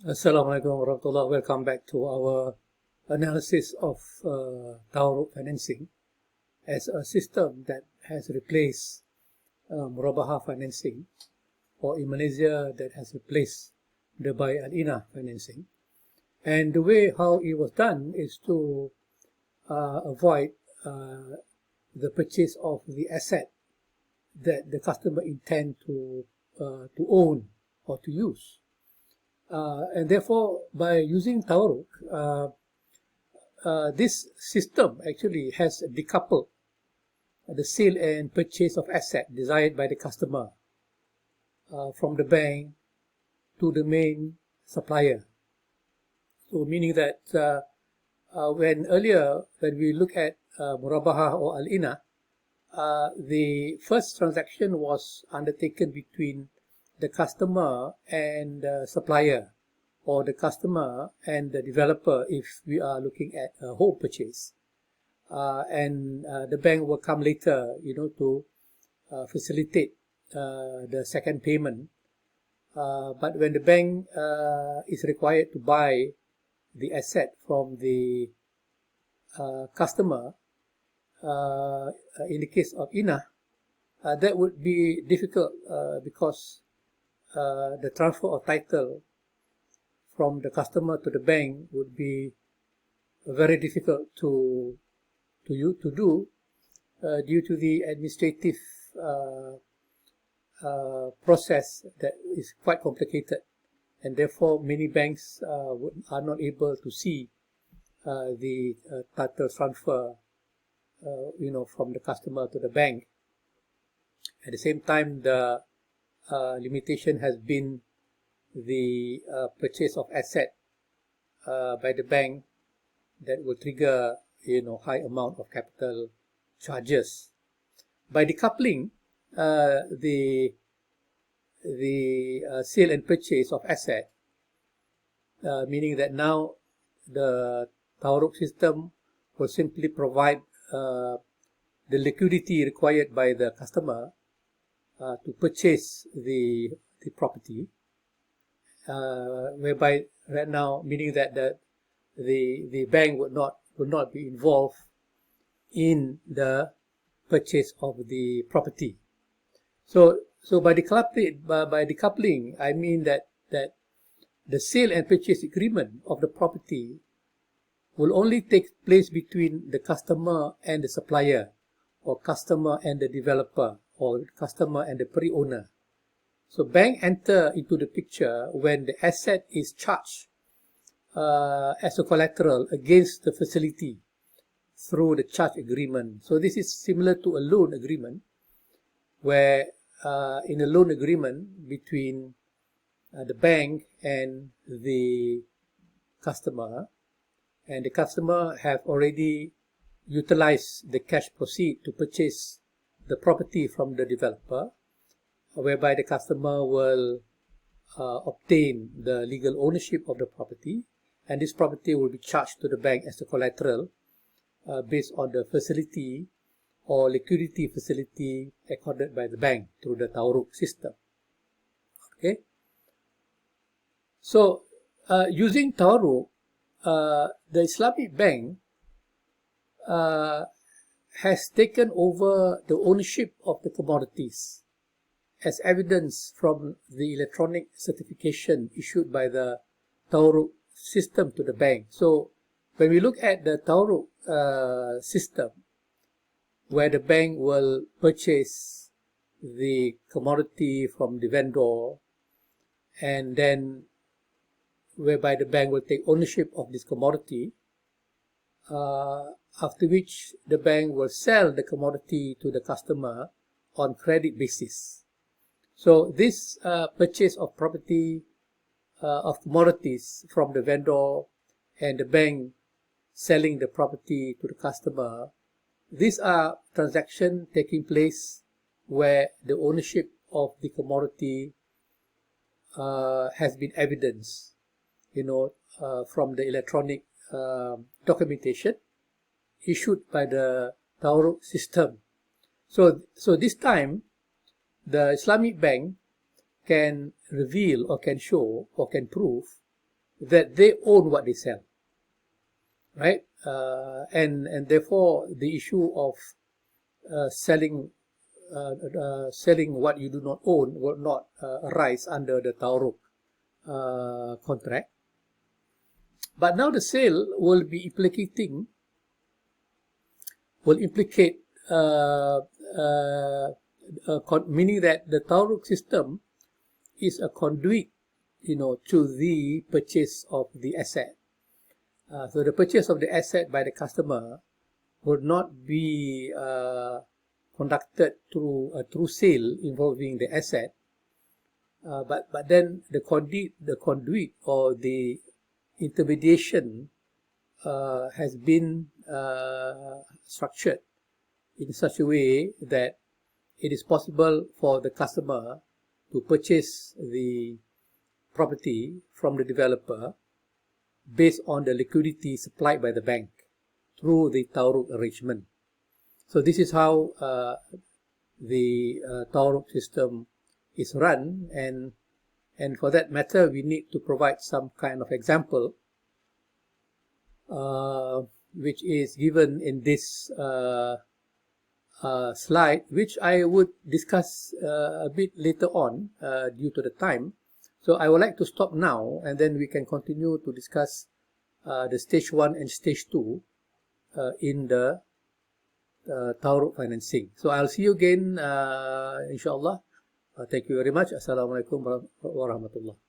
Assalamualaikum warahmatullah. Welcome back to our analysis of Tawaruq financing as a system that has replaced Murabaha financing, or in Malaysia that has replaced the Buy Al-Ina financing. And the way how it was done is to avoid the purchase of the asset that the customer intend to own or to use. And therefore, by using Tawaruq, this system actually has decoupled the sale and purchase of asset desired by the customer from the bank to the main supplier. So meaning that when we look at Murabaha or Al-Ina, the first transaction was undertaken between the customer and the supplier, or the customer and the developer if we are looking at a whole purchase. And the bank will come later, to facilitate the second payment. But when the bank is required to buy the asset from the customer, in the case of INA, that would be difficult because the transfer of title from the customer to the bank would be very difficult to do due to the administrative process that is quite complicated, and therefore many banks are not able to see the title transfer from the customer to the bank. At the same time, the limitation has been the purchase of asset by the bank that will trigger high amount of capital charges. By decoupling the sale and purchase of asset, meaning that now the Tawaruq system will simply provide the liquidity required by the customer to purchase the property, whereby right now, meaning that the bank would not be involved in the purchase of the property. So by decoupling, I mean that the sale and purchase agreement of the property will only take place between the customer and the supplier, or customer and the developer, or customer and the pre-owner. So bank enter into the picture when the asset is charged as a collateral against the facility through the charge agreement. So this is similar to a loan agreement, where in a loan agreement between the bank and the customer, and the customer have already utilized the cash proceed to purchase the property from the developer, whereby the customer will obtain the legal ownership of the property, and this property will be charged to the bank as a collateral based on the facility or liquidity facility accorded by the bank through the Tawaruq system. Okay. So using Tawaruq, the Islamic bank has taken over the ownership of the commodities, as evidence from the electronic certification issued by the Tawaruq system to the bank. So when we look at the Tawaruq system, where the bank will purchase the commodity from the vendor, and then whereby the bank will take ownership of this commodity, after which the bank will sell the commodity to the customer on credit basis. So this purchase of property, of commodities from the vendor and the bank selling the property to the customer, these are transactions taking place where the ownership of the commodity has been evidenced, from the electronic documentation issued by the Tawaruq system. So this time, the Islamic bank can reveal or can show or can prove that they own what they sell, right? And therefore the issue of selling what you do not own will not arise under the Tawaruq contract. But now the sale will implicate meaning that the Tawaruq system is a conduit, to the purchase of the asset. So the purchase of the asset by the customer would not be conducted through a true sale involving the asset, but then the conduit or the intermediation has been structured in such a way that it is possible for the customer to purchase the property from the developer based on the liquidity supplied by the bank through the Tawaruq arrangement. So this is how the Tawaruq system is run, and for that matter we need to provide some kind of example which is given in this slide, which I would discuss a bit later on due to the time. So I would like to stop now, and then we can continue to discuss the stage 1 and stage 2 in the Tawaruq financing. So I'll see you again inshallah. Thank you very much. Assalamualaikum warahmatullah.